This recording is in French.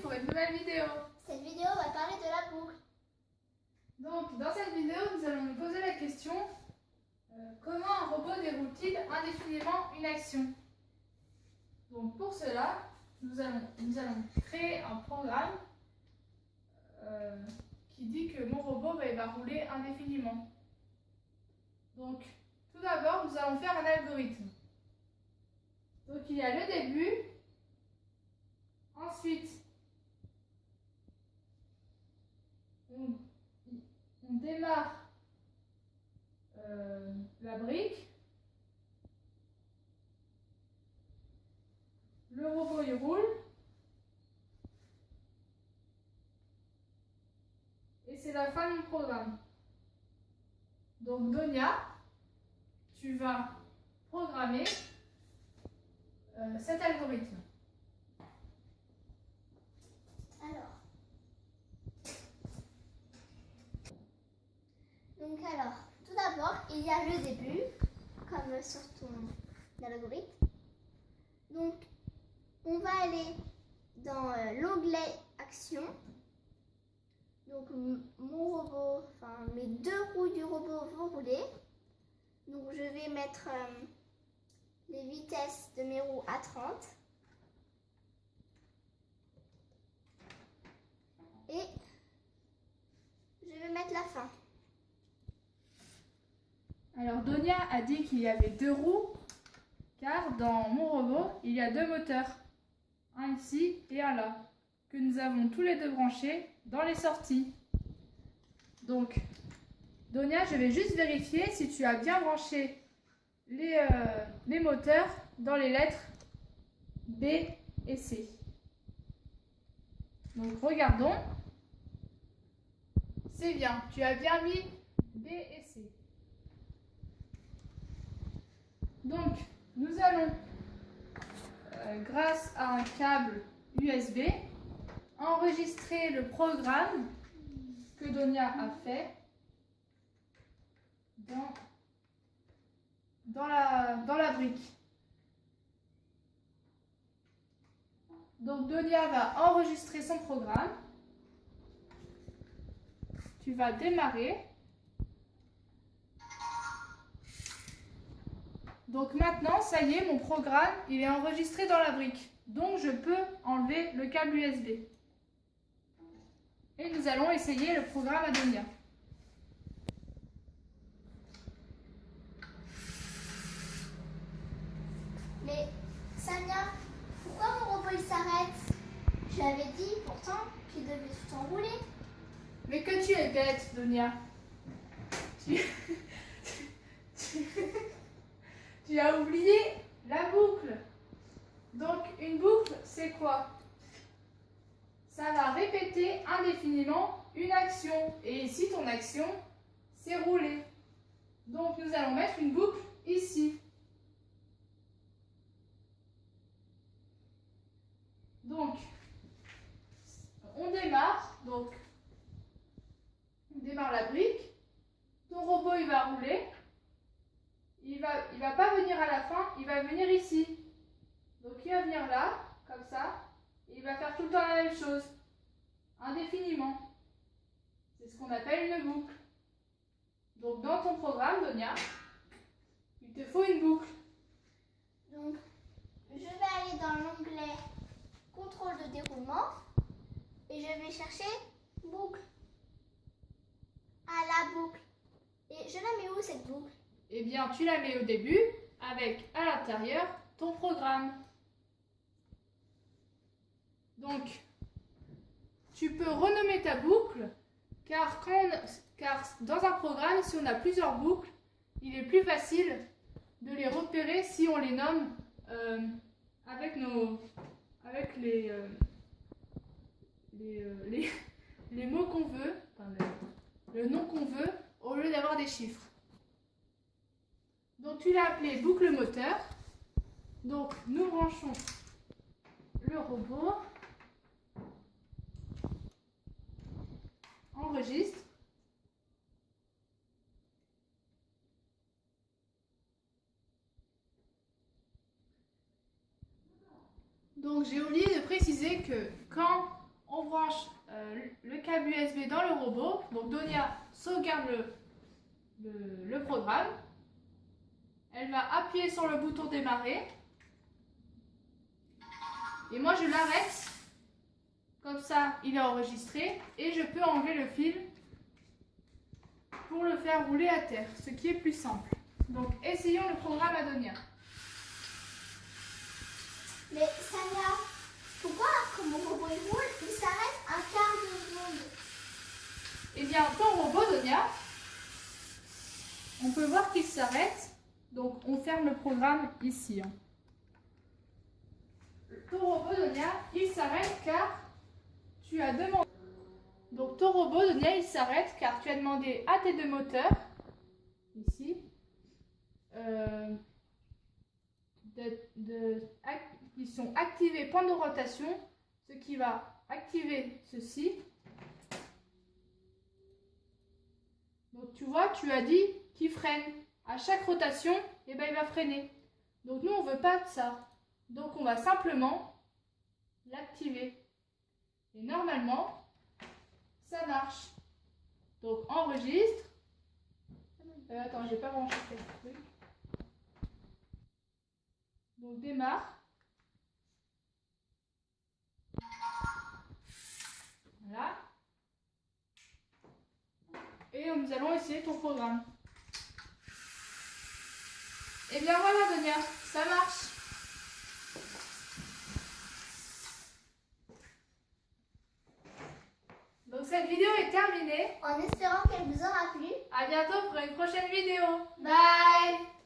pour une nouvelle vidéo. Cette vidéo va parler de la boucle. Donc, dans cette vidéo, nous allons nous poser la question comment un robot déroule-t-il indéfiniment une action? Donc, pour cela, nous allons créer un programme qui dit que mon robot il va rouler indéfiniment. Donc, tout d'abord, nous allons faire un algorithme. Donc, il y a le début, ensuite, on démarre la brique, le robot il roule, et c'est la fin du programme. Donc Donia, tu vas programmer cet algorithme. Alors, tout d'abord, il y a le début, comme sur ton algorithme. Donc, on va aller dans l'onglet Action. Donc, mon robot, enfin mes deux roues du robot vont rouler. Donc, je vais mettre les vitesses de mes roues à 30. Et je vais mettre la fin. Alors Donia a dit qu'il y avait deux roues, car dans mon robot, il y a deux moteurs, un ici et un là, que nous avons tous les deux branchés dans les sorties. Donc, Donia, je vais juste vérifier si tu as bien branché les moteurs dans les lettres B et C. Donc, regardons. C'est bien, tu as bien mis B et C. Donc, nous allons, grâce à un câble USB, enregistrer le programme que Donia a fait dans la brique. Donc, Donia va enregistrer son programme. Tu vas démarrer. Donc maintenant, ça y est, mon programme, il est enregistré dans la brique. Donc je peux enlever le câble USB. Et nous allons essayer le programme à Donia. Mais Samia, pourquoi mon robot il s'arrête? Je l'avais dit pourtant qu'il devait tout enrouler. Mais que tu es bête, Donia. Tu as oublié la boucle. Donc, une boucle, c'est quoi? Ça va répéter indéfiniment une action. Et ici, ton action, c'est rouler. Donc, nous allons mettre une boucle ici. Donc, on démarre. Donc, on démarre la brique. Ton robot, il va rouler. Il va pas venir à la fin, il va venir ici. Donc il va venir là, comme ça, et il va faire tout le temps la même chose, indéfiniment. C'est ce qu'on appelle une boucle. Donc dans ton programme, Donia, il te faut une boucle. Donc je vais aller dans l'onglet contrôle de déroulement et je vais chercher boucle. Ah, la boucle. Et je la mets où cette boucle? Eh bien, tu la mets au début avec à l'intérieur ton programme. Donc, tu peux renommer ta boucle car dans un programme, si on a plusieurs boucles, il est plus facile de les repérer si on les nomme avec les mots qu'on veut, enfin, le nom qu'on veut, au lieu d'avoir des chiffres. Donc tu l'as appelé boucle moteur. Donc nous branchons le robot. Enregistre. Donc j'ai oublié de préciser que quand on branche le câble USB dans le robot. Donc Donia sauvegarde le programme. Elle va appuyer sur le bouton démarrer. Et moi je l'arrête. Comme ça, il est enregistré. Et je peux enlever le fil pour le faire rouler à terre. Ce qui est plus simple. Donc essayons le programme à Donia. Mais Sania, pourquoi quand mon robot il roule, il s'arrête un quart de seconde? Eh bien, ton robot, Donia, on peut voir qu'il s'arrête. Donc, on ferme le programme ici. Ton robot, Donia, il s'arrête car tu as demandé. Donc, ton robot, Donia, il s'arrête car tu as demandé à tes deux moteurs, ici, qui sont activés pendant rotation, ce qui va activer ceci. Donc tu vois, tu as dit qu'il freine. À chaque rotation, eh ben, il va freiner. Donc nous, on ne veut pas de ça. Donc on va simplement l'activer. Et normalement, ça marche. Donc enregistre. Attends, j'ai pas branché ce truc. Donc démarre. Voilà. Et nous allons essayer ton programme. Et bien voilà Donia, ça marche. Donc cette vidéo est terminée. En espérant qu'elle vous aura plu. À bientôt pour une prochaine vidéo. Bye!